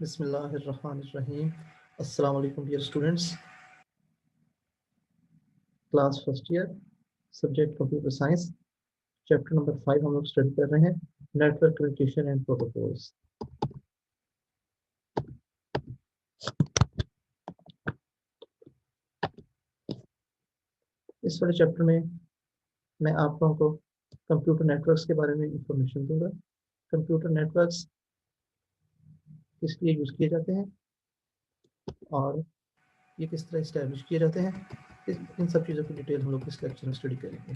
Bismillahirrahmanirrahim. Assalamu alaikum dear students. Class first year, subject computer science, chapter number 5 हम लोग study कर रहे हैं नेटवर्क कम्युनिकेशन एंड प्रोटोकॉल्स। इस वाले चैप्टर में मैं आप लोगों को कंप्यूटर नेटवर्क्स के बारे में इंफॉर्मेशन दूंगा। कंप्यूटर नेटवर्क्स किस लिए यूज़ किए जाते हैं और ये किस तरह इस्टेब्लिश किए जाते हैं, इन सब चीज़ों की डिटेल हम लोग इस लेक्चर में स्टडी करेंगे।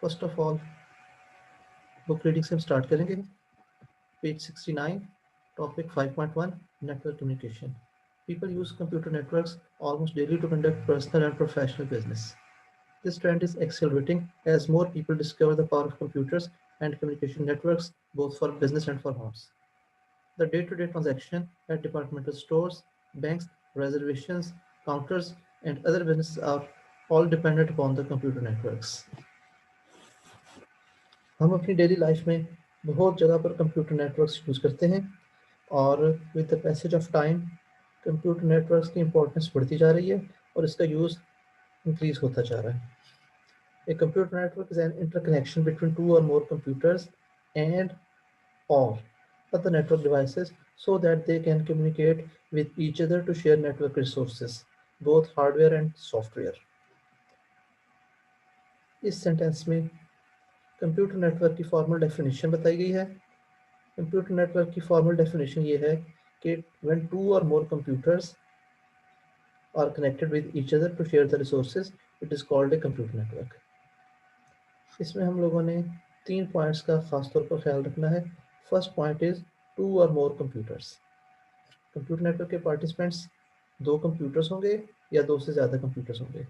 First of all book reading से हम स्टार्ट करेंगे। Page 69, topic 5.1, network communication. People use computer networks almost daily to conduct personal and professional business. This trend is accelerating as more people discover the power of computers and communication networks, both for business and for homes. The day-to-day transaction at departmental stores, banks, reservations, counters, and other businesses are all dependent upon the computer networks. हम अपनी daily life में बहुत जगह पर computer networks use करते हैं और with the passage of time computer networks की इंपॉर्टेंस बढ़ती जा रही है और इसका यूज़ इंक्रीज होता जा रहा है। A computer network is an interconnection between two or more computers and or other network devices so that they can communicate with each other to share network resources, both hardware and software. इस sentence में computer network की formal definition बताई गई है। Computer network की formal definition ये है कि when two or more computers are connected with each other to share the resources, it is called a computer network. इसमें हम लोगों ने 3 पॉइंट्स का खास तौर पर ख्याल रखना है। फर्स्ट पॉइंट इज 2 और मोर कंप्यूटर्स। कंप्यूटर नेटवर्क के पार्टिसिपेंट्स 2 कंप्यूटर्स होंगे या 2 से ज़्यादा कंप्यूटर्स होंगे।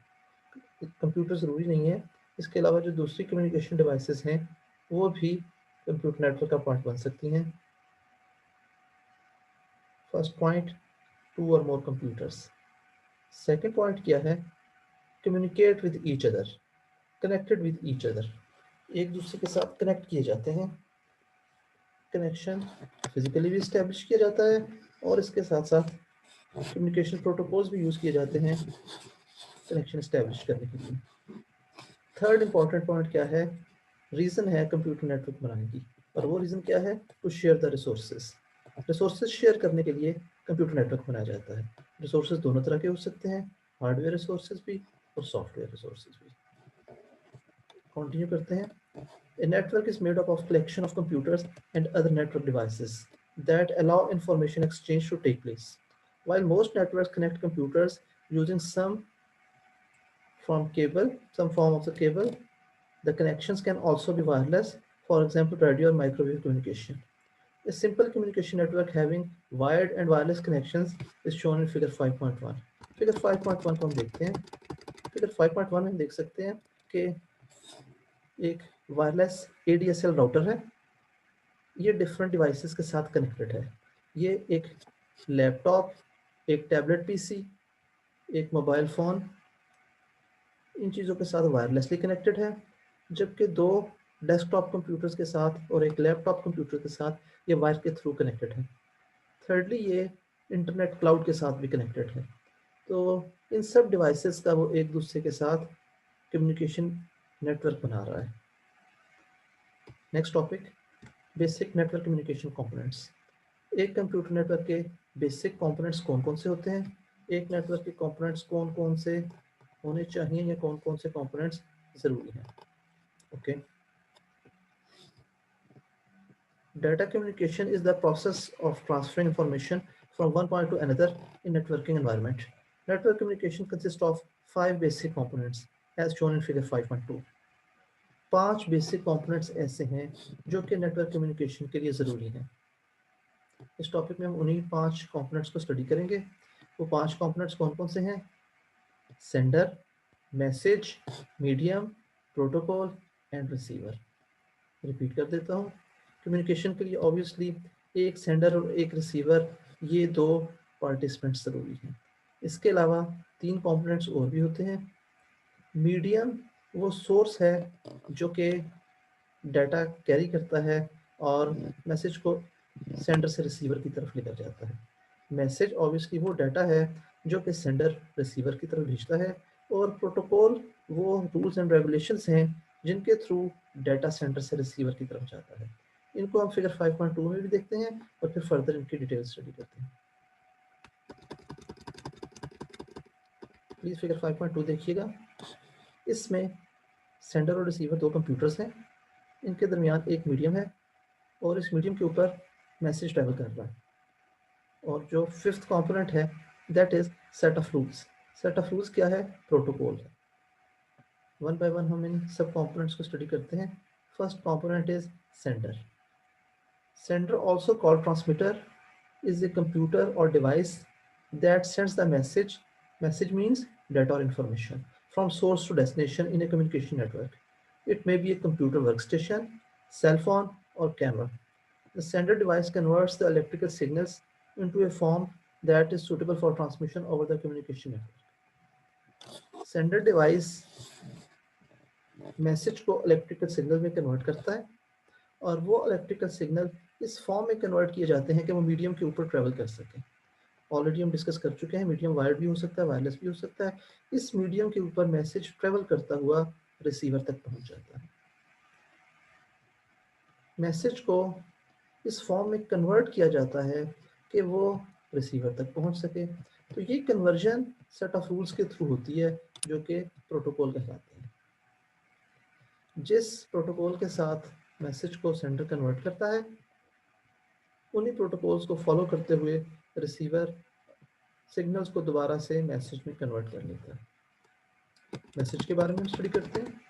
कंप्यूटर ज़रूरी नहीं है, इसके अलावा जो दूसरी कम्युनिकेशन डिवाइसेस हैं वो भी कंप्यूटर नेटवर्क का पार्ट बन सकती हैं। फर्स्ट पॉइंट 2 और मोर कंप्यूटर्स। सेकेंड पॉइंट क्या है? Communicate with each other, connected with each other, एक दूसरे के साथ कनेक्ट किए जाते हैं। कनेक्शन फिजिकली भी इस्टेब्लिश किया जाता है और इसके साथ साथ कम्युनिकेशन प्रोटोकॉल्स भी यूज़ किए जाते हैं कनेक्शन इस्टेब्लिश करने के लिए। थर्ड इंपॉर्टेंट पॉइंट क्या है? रीज़न है कंप्यूटर नेटवर्क बनाने की, और वो रीज़न क्या है? To share the resources. Resources share करने के लिए कंप्यूटर नेटवर्क बनाया जाता है। रिसोर्सेज दोनों तरह के हो सकते हैं, हार्डवेयर रिसोर्सेज भी और सॉफ्टवेयर रिसोर्सेज भी। कंटिन्यू करते हैं। A network is made up of collection of computers and other network devices that allow information exchange to take place. While most networks connect computers using some form of the cable, the connections can also be wireless, for example, radio or microwave communication. A simple communication network having wired and wireless connections is shown in figure 5.1. Figure 5.1 को हम देखते हैं। Figure 5.1 में देख सकते हैं कि एक वायरलेस ADSL राउटर है। ये डिफरेंट डिवाइसेस के साथ कनेक्टेड है। ये एक लैपटॉप, एक टैबलेट पीसी, एक मोबाइल फ़ोन, इन चीज़ों के साथ वायरलेसली कनेक्टेड है, जबकि 2 डेस्कटॉप कंप्यूटर्स के साथ और एक लैपटॉप कंप्यूटर के साथ ये वायर के थ्रू कनेक्टेड है। थर्डली ये इंटरनेट क्लाउड के साथ भी कनेक्टेड है। तो इन सब डिवाइसेस का वो एक दूसरे के साथ कम्युनिकेशन नेटवर्क बना रहा है। Next topic, basic network communication components. एक कंप्यूटर नेटवर्क के बेसिक कंपोनेंट्स कौन कौन से होते हैं? एक नेटवर्क के कंपोनेंट्स कौन कौन से होने चाहिए या कौन कौन से कंपोनेंट्स ज़रूरी हैं? Okay, data communication is the process of transferring information from one point to another in networking environment. Network communication consist of 5 basic components as shown in figure 5.2। 5 basic components ऐसे हैं जो कि नेटवर्क कम्युनिकेशन के लिए ज़रूरी हैं। इस topic में हम उन्हीं 5 कंपोनेंट्स को स्टडी करेंगे। वो 5 कंपोनेंट्स कौन कौन से हैं? Sender, message, medium, protocol and receiver. Repeat कर देता हूँ। कम्युनिकेशन के लिए ऑब्वियसली एक सेंडर और एक रिसीवर, ये 2 पार्टिसिपेंट्स ज़रूरी हैं। इसके अलावा 3 कंपोनेंट्स और भी होते हैं। मीडियम वो सोर्स है जो कि डाटा कैरी करता है और मैसेज को सेंडर से रिसीवर की तरफ लेकर जाता है। मैसेज ऑब्वियसली वो डाटा है जो कि सेंडर रिसीवर की तरफ भेजता है, और प्रोटोकॉल वो रूल्स एंड रेगुलेशंस हैं जिनके थ्रू डाटा सेंडर से रिसीवर की तरफ जाता है। इनको हम फिगर 5.2 में भी देखते हैं और फिर फर्दर इनकी डिटेल स्टडी करते हैं। प्लीज फिगर 5.2 देखिएगा। इसमें सेंडर और रिसीवर दो कंप्यूटर्स हैं, इनके दरमियान एक मीडियम है और इस मीडियम के ऊपर मैसेज ट्रैवल कर रहा है। और जो फिफ्थ कंपोनेंट है that is set of rules. Set of rules क्या है? प्रोटोकॉल है। वन बाय वन हम इन सब कंपोनेंट्स को स्टडी करते हैं। First component is sender. Sender also called transmitter is a computer or device that sends the message. Message means data or information from source to destination in a communication network. It may be a computer workstation, cell phone, or camera. The sender device converts the electrical signals into a form that is suitable for transmission over the communication network. Sender device message को electrical signal में convert करता है और वो electrical signal इस form में convert किए जाते हैं कि वो मीडियम के ऊपर ट्रेवल कर सकें। ऑलरेडी हम डिस्कस कर चुके हैं, मीडियम वायर्ड भी हो सकता है, वायरलेस भी हो सकता है। इस मीडियम के ऊपर मैसेज ट्रेवल करता हुआ रिसीवर तक पहुंच जाता है। मैसेज को इस फॉर्म में कन्वर्ट किया जाता है कि वो रिसीवर तक पहुंच सके। तो ये कन्वर्जन सेट ऑफ रूल्स के थ्रू होती है जो कि प्रोटोकॉल कहलाते हैं। जिस प्रोटोकॉल के साथ मैसेज को सेंडर कन्वर्ट करता है उन्हीं प्रोटोकॉल्स को फॉलो करते हुए रिसीवर सिग्नल्स को दोबारा से मैसेज में कन्वर्ट कर लेता है। मैसेज के बारे में स्टडी करते हैं।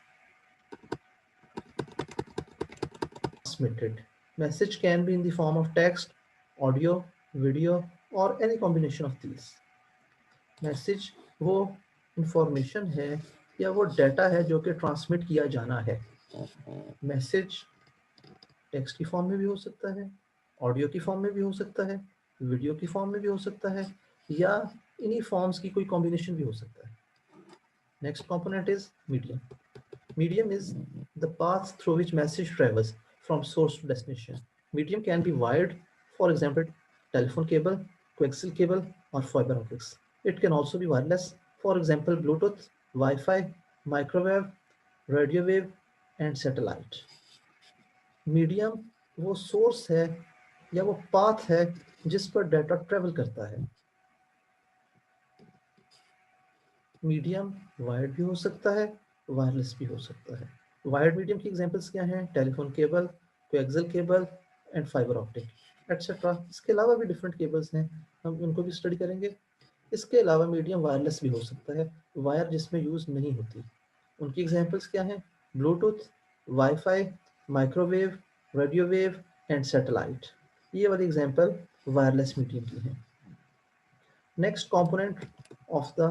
Transmitted. Message can be in the form of text, audio, video, or any combination of these. Message वो इंफॉर्मेशन है या वो डाटा है जो कि ट्रांसमिट किया जाना है। मैसेज टेक्स्ट की फॉर्म में भी हो सकता है, ऑडियो की फॉर्म में भी हो सकता है, वीडियो की फॉर्म में भी हो सकता है, या इन्हीं फॉर्म्स की कोई कॉम्बिनेशन भी हो सकता है। Next component is medium. Medium is the path through which message travels from source to destination. Medium can be wired, for example, telephone cable, coaxial cable, or fiber optics. It can also be wireless, for example, Bluetooth, Wi-Fi, microwave, radio wave, and satellite. Medium वो source है या वो path है जिस पर data travel करता है। Medium wired भी हो सकता है, वायरलेस भी हो सकता है। वायर्ड मीडियम की एग्जांपल्स क्या हैं? Telephone cable, coaxial cable and fibre optic etcetera. इसके अलावा भी डिफरेंट केबल्स हैं, हम उनको भी स्टडी करेंगे। इसके अलावा मीडियम वायरलेस भी हो सकता है, वायर जिसमें यूज़ नहीं होती। उनकी एग्जांपल्स क्या हैं? Bluetooth, wifi, microwave, radio wave and satellite. ये वाली एग्जांपल वायरलेस मीडियम की हैं। Next component of the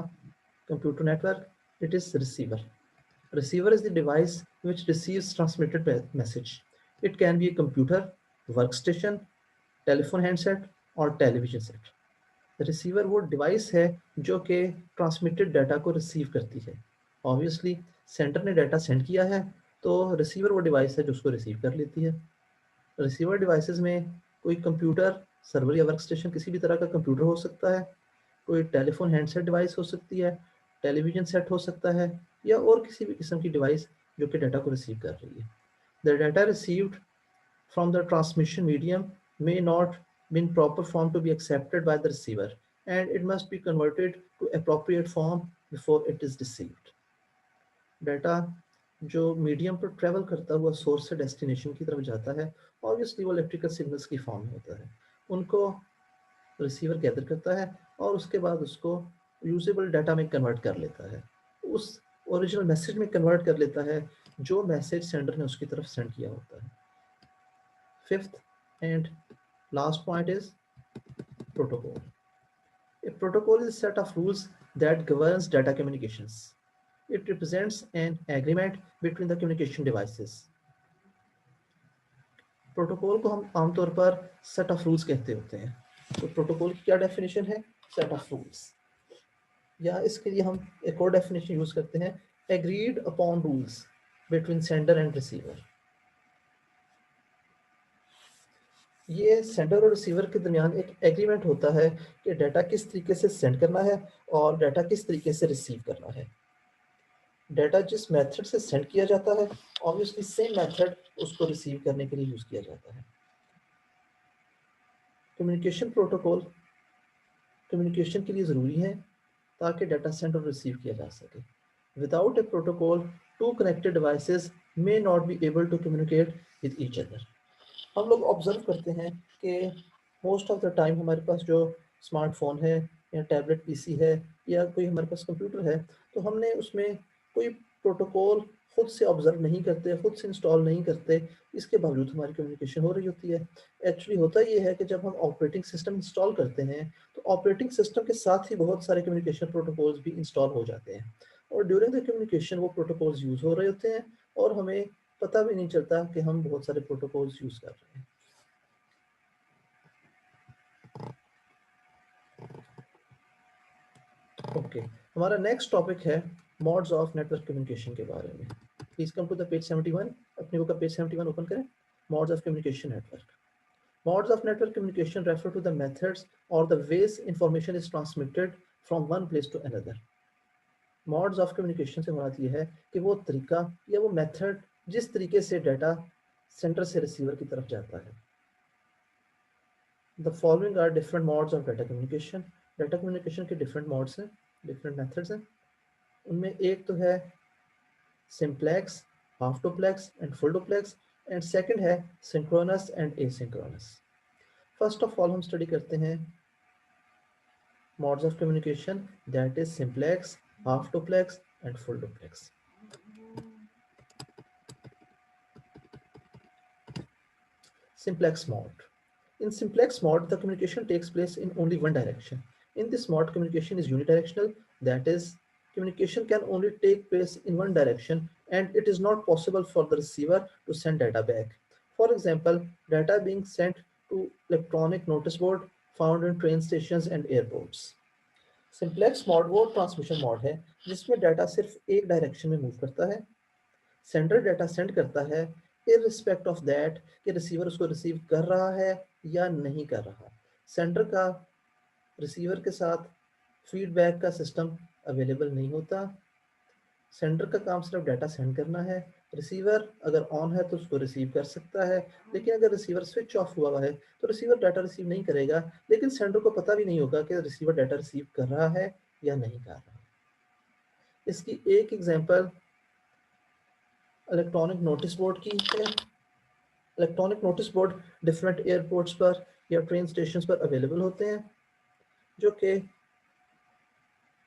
computer network, it is receiver. Receiver is the device which receives transmitted message. It can be a computer, workstation, telephone handset और television set. Receiver वो device है जो कि transmitted data को receive करती है। Obviously centre ने data send किया है तो रिसीवर वो डिवाइस है जो उसको रिसीव कर लेती है। रिसीवर डिवाइसेस में कोई कंप्यूटर, सर्वर या वर्क स्टेशन किसी भी तरह का कंप्यूटर हो सकता है, कोई टेलीफोन हैंडसेट डिवाइस हो सकती है, टेलीविजन सेट हो सकता है, या और किसी भी किस्म की डिवाइस जो कि डाटा को रिसीव कर रही है। The data received from the transmission medium may not be in proper form to be accepted by the receiver, and it must be converted to appropriate form before it is received. Data जो medium पर travel करता हुआ source से destination की तरफ जाता है, obviously वो इलेक्ट्रिकल सिग्नल्स की फॉर्म में होता है। उनको रिसीवर गैदर करता है और उसके बाद उसको यूजेबल डाटा में कन्वर्ट कर लेता है, उस ओरिजिनल मैसेज में कन्वर्ट कर लेता है जो मैसेज सेंडर ने उसकी तरफ सेंड किया होता है। Fifth and last point is protocol. A protocol is a set of rules that governs data communications. It represents an agreement between the communication devices. Protocol को हम आमतौर पर सेट ऑफ रूल्स कहते होते हैं। तो प्रोटोकॉल की क्या डेफिनेशन है? Set of rules. या इसके लिए हम एक और डेफिनेशन यूज करते हैं, agreed upon rules between sender and receiver. ये सेंडर और रिसीवर के दरमियान एक एग्रीमेंट होता है कि डाटा किस तरीके से सेंड करना है और डाटा किस तरीके से रिसीव करना है। डाटा जिस मेथड से सेंड किया जाता है ऑब्वियसली सेम मेथड उसको रिसीव करने के लिए यूज किया जाता है। कम्युनिकेशन प्रोटोकॉल कम्युनिकेशन के लिए ज़रूरी है ताकि डाटा सेंड और रिसीव किया जा सके। Without a protocol two connected devices may not be able to communicate with each other. हम लोग ऑब्जर्व करते हैं कि मोस्ट ऑफ द टाइम हमारे पास जो स्मार्टफोन है या टैबलेट पीसी है या कोई हमारे पास कंप्यूटर है, तो हमने उसमें कोई प्रोटोकॉल खुद से ऑब्जर्व नहीं करते, खुद से इंस्टॉल नहीं करते, इसके बावजूद हमारी कम्युनिकेशन हो रही होती है। एक्चुअली होता ये है कि जब हम ऑपरेटिंग सिस्टम इंस्टॉल करते हैं तो ऑपरेटिंग सिस्टम के साथ ही बहुत सारे कम्युनिकेशन प्रोटोकॉल्स भी इंस्टॉल हो जाते हैं और ड्यूरिंग द कम्युनिकेशन वो प्रोटोकॉल्स यूज़ हो रहे होते हैं और हमें पता भी नहीं चलता कि हम बहुत सारे प्रोटोकॉल्स यूज़ कर रहे हैं। ओके, हमारा नेक्स्ट टॉपिक है मोड्स ऑफ नेटवर्क कम्युनिकेशन के बारे में। Please come to the page 71। अपनी बुक का पेज 71 ओपन करें। Modes of communication network. Modes of network communication refer to the methods or the ways information is transmitted from one place to another. Modes of communication से मुराद ये है कि वो तरीका या वो मेथड जिस तरीके से डाटा सेंटर से रिसीवर की तरफ जाता है। The following are different modes of data communication. Data communication के डिफरेंट मोड्स हैं, डिफरेंट मेथड्स हैं। उनमें एक तो है simplex, half duplex and full duplex, and second है synchronous and asynchronous. First of all हम स्टडी करते हैं modes of communication, that is simplex, half duplex and full duplex. Simplex mode. In simplex mode, the communication takes place in only one direction. In this mode, communication is unidirectional, that is, communication can only take place in one direction and it is not possible for the receiver to send data back. For example, data being sent to electronic notice board found in train stations and airports. Simplex mod वो transmission mod है जिसमें data सिर्फ एक direction में move करता है। Sender data send करता है इररिस्पेक्ट ऑफ दैट कि रिसीवर उसको रिसीव कर रहा है या नहीं कर रहा। सेंडर का रिसीवर के साथ फीडबैक का सिस्टम अवेलेबल नहीं होता। सेंडर का काम सिर्फ डाटा सेंड करना है। रिसीवर अगर ऑन है तो उसको रिसीव कर सकता है, लेकिन अगर रिसीवर स्विच ऑफ हुआ है तो रिसीवर डाटा रिसीव नहीं करेगा, लेकिन सेंडर को पता भी नहीं होगा कि रिसीवर डाटा रिसीव कर रहा है या नहीं कर रहा। इसकी एक एग्जांपल इलेक्ट्रॉनिक नोटिस बोर्ड की है। Electronic notice board different airports पर या ट्रेन स्टेशन पर अवेलेबल होते हैं, जो कि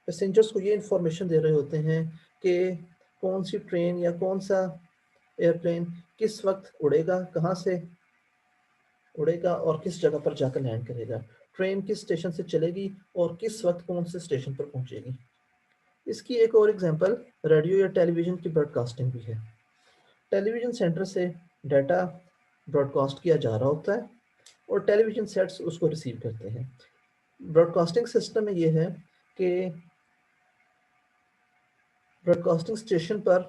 पैसेंजर्स को ये इंफॉर्मेशन दे रहे होते हैं कि कौन सी ट्रेन या कौन सा एयरप्लेन किस वक्त उड़ेगा, कहाँ से उड़ेगा और किस जगह पर जाकर लैंड करेगा, ट्रेन किस स्टेशन से चलेगी और किस वक्त कौन से स्टेशन पर पहुंचेगी। इसकी एक और एग्जांपल रेडियो या टेलीविज़न की ब्रॉडकास्टिंग भी है। टेलीविज़न सेंटर से डाटा ब्रॉडकास्ट किया जा रहा होता है और टेलीविज़न सेट्स उसको रिसीव करते हैं। ब्रॉडकास्टिंग सिस्टम में ये है कि ब्रॉडकास्टिंग स्टेशन पर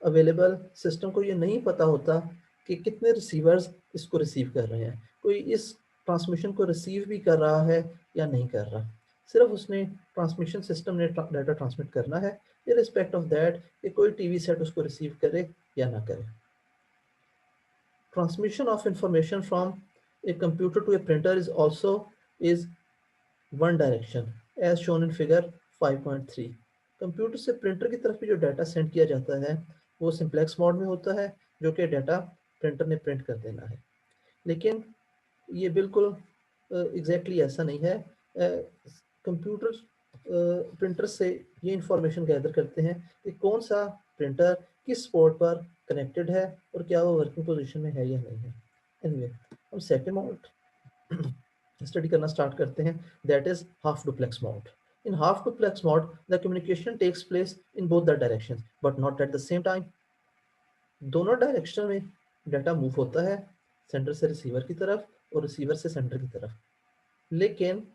अवेलेबल सिस्टम को ये नहीं पता होता कि कितने रिसीवर्स इसको रिसीव कर रहे हैं, कोई इस ट्रांसमिशन को रिसीव भी कर रहा है या नहीं कर रहा। सिर्फ उसने ट्रांसमिशन सिस्टम ने डाटा ट्रांसमिट करना है इररिस्पेक्ट ऑफ दैट कि कोई टीवी सेट उसको रिसीव करे या ना करे। Transmission of information from a computer to a printer is one direction as shown in figure 5.3. Computer से प्रिंटर की तरफ भी जो डाटा सेंड किया जाता है वो सिंप्लेक्स मोड में होता है, जो कि डाटा प्रिंटर ने प्रिंट कर देना है। लेकिन ये बिल्कुल एग्जैक्टली ऐसा नहीं है। कंप्यूटर प्रिंटर से ये इंफॉर्मेशन गैदर करते हैं कि कौन सा प्रिंटर किस पोर्ट पर कनेक्टेड है और क्या वो वर्किंग पोजीशन में है या नहीं है। एनीवे, हम सेकंड मोड स्टडी करना स्टार्ट करते हैं, that is half duplex mode. In half duplex mode the communication takes place in both the directions but not at the same time. दोनों डायरेक्शन में डाटा मूव होता है, centre से receiver की तरफ और रिसीवर से सेंटर की तरफ, लेकिन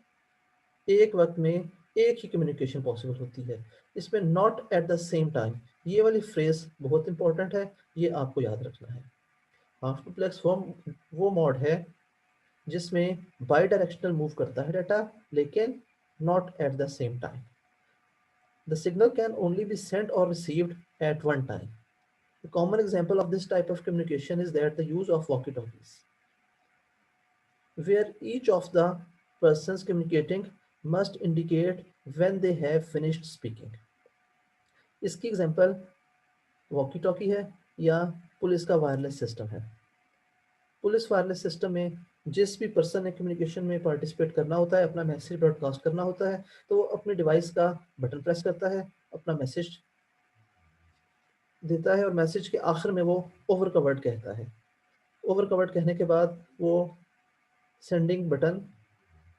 एक वक्त में एक ही कम्युनिकेशन पॉसिबल होती है। इसमें not at the same time, ये वाली फ्रेज बहुत इंपॉर्टेंट है, ये आपको याद रखना है। हाफ डुप्लेक्स वो मोड है जिसमें बाई डायरेक्शनल मूव करता है डाटा, लेकिन not at the same time. The signal can only be sent or received at one time. A common example of this type of communication is that the use of walkie-talkies, where each of the persons communicating must indicate when they have finished speaking. इसकी example walkie talkie है या police का wireless system है. Police wireless system में जिस भी person ने communication में पार्टिसिपेट करना होता है, अपना मैसेज ब्रॉडकास्ट करना होता है, तो वो अपने डिवाइस का बटन प्रेस करता है, अपना मैसेज देता है और मैसेज के आखिर में वो ओवर कवर्ड कहता है. ओवर कवर्ड कहने के बाद वो सेंडिंग बटन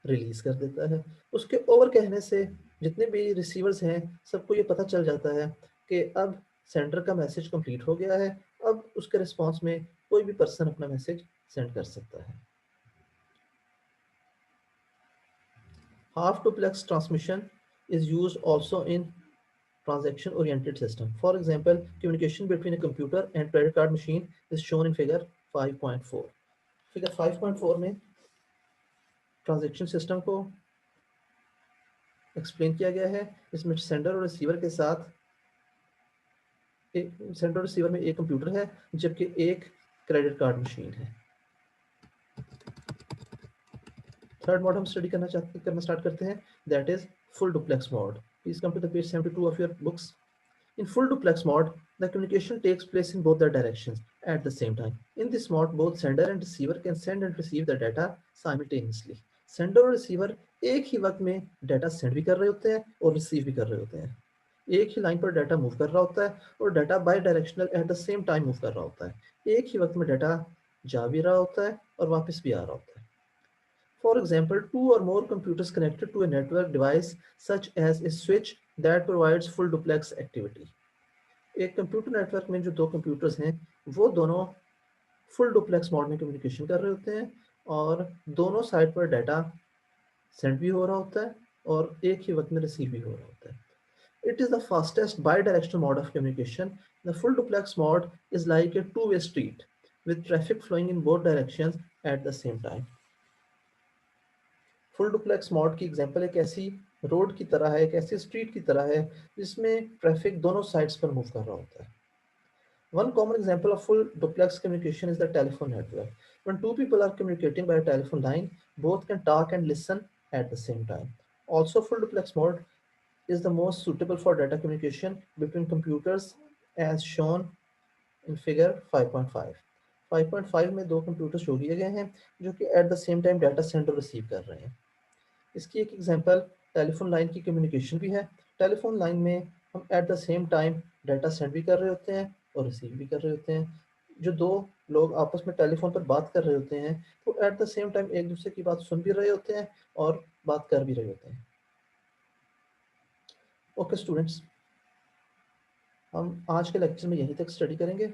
रिलीज कर देता है. उसके ओवर कहने से जितने भी रिसीवर्स हैं सबको ये पता चल जाता है कि अब सेंडर का मैसेज कंप्लीट हो गया है, अब उसके रिस्पॉन्स में कोई भी पर्सन अपना मैसेज सेंड कर सकता है. Half duplex transmission is used also in transaction oriented system. For example, communication between a computer and credit card machine is shown in figure 5.4. Figure 5.4 में ट्रांजैक्शन सिस्टम को explain किया गया है. इसमें सेंडर और रिसीवर के साथ सेंडर और रिसीवर में एक कंप्यूटर है जबकि एक क्रेडिट कार्ड मशीन है. थर्ड मोड हम स्टडी करना स्टार्ट करते हैं, that is full duplex mode. Please come to the page 72 of your books. In full duplex mode, the communication takes place in both the directions at the same time. In this mode, both sender and receiver can send and receive the data simultaneously. Sender और receiver एक ही वक्त में data send भी कर रहे होते हैं और रिसीव भी कर रहे होते हैं. एक ही लाइन पर डाटा मूव कर रहा होता है और data by directional eight the same time move कर रहा होता है. एक ही वक्त में डाटा जा भी रहा होता है और वापस भी आ रहा होता है. For example, two or more computers connected to a network device such as a switch that provides full duplex activity. एक कंप्यूटर नेटवर्क में जो दो कंप्यूटर्स हैं वो दोनों फुल डुप्लेक्स मोड में कम्युनिकेशन कर रहे होते हैं और दोनों साइड पर डाटा सेंड भी हो रहा होता है और एक ही वक्त में रिसीव भी हो रहा होता है. It is the fastest bi-directional mode of communication. The full duplex mode is like a two-way street with traffic flowing in both directions at the same time. Full duplex mode की example एक ऐसी road की तरह है, एक ऐसी street की तरह है जिसमें ट्रैफिक दोनों साइड्स पर मूव कर रहा होता है. One common example of full duplex communication is the telephone network. When two people are communicating by a telephone line, both can talk and listen at the same time. Also, full duplex mode is the most suitable for data communication between computers as shown in figure 5.5. 5.5 में दो computer show किए गए हैं जो कि eight the same time data send और receive कर रहे हैं. इसकी एक एग्जांपल टेलीफोन लाइन की कम्युनिकेशन भी है. टेलीफोन लाइन में हम eight the same time data send भी कर रहे होते हैं और रिसीव भी कर रहे होते हैं. जो दो लोग आपस में टेलीफोन पर बात कर रहे होते हैं तो एट द सेम टाइम एक दूसरे की बात सुन भी रहे होते हैं और बात कर भी रहे होते हैं. ओके स्टूडेंट्स, हम आज के लेक्चर में यहीं तक स्टडी करेंगे.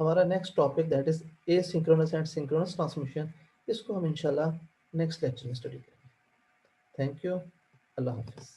हमारा next topic that is asynchronous and synchronous transmission, इसको हम इंशाल्लाह नेक्स्ट लेक्चर में स्टडी करेंगे. Thank you. अल्लाह हाफिज़.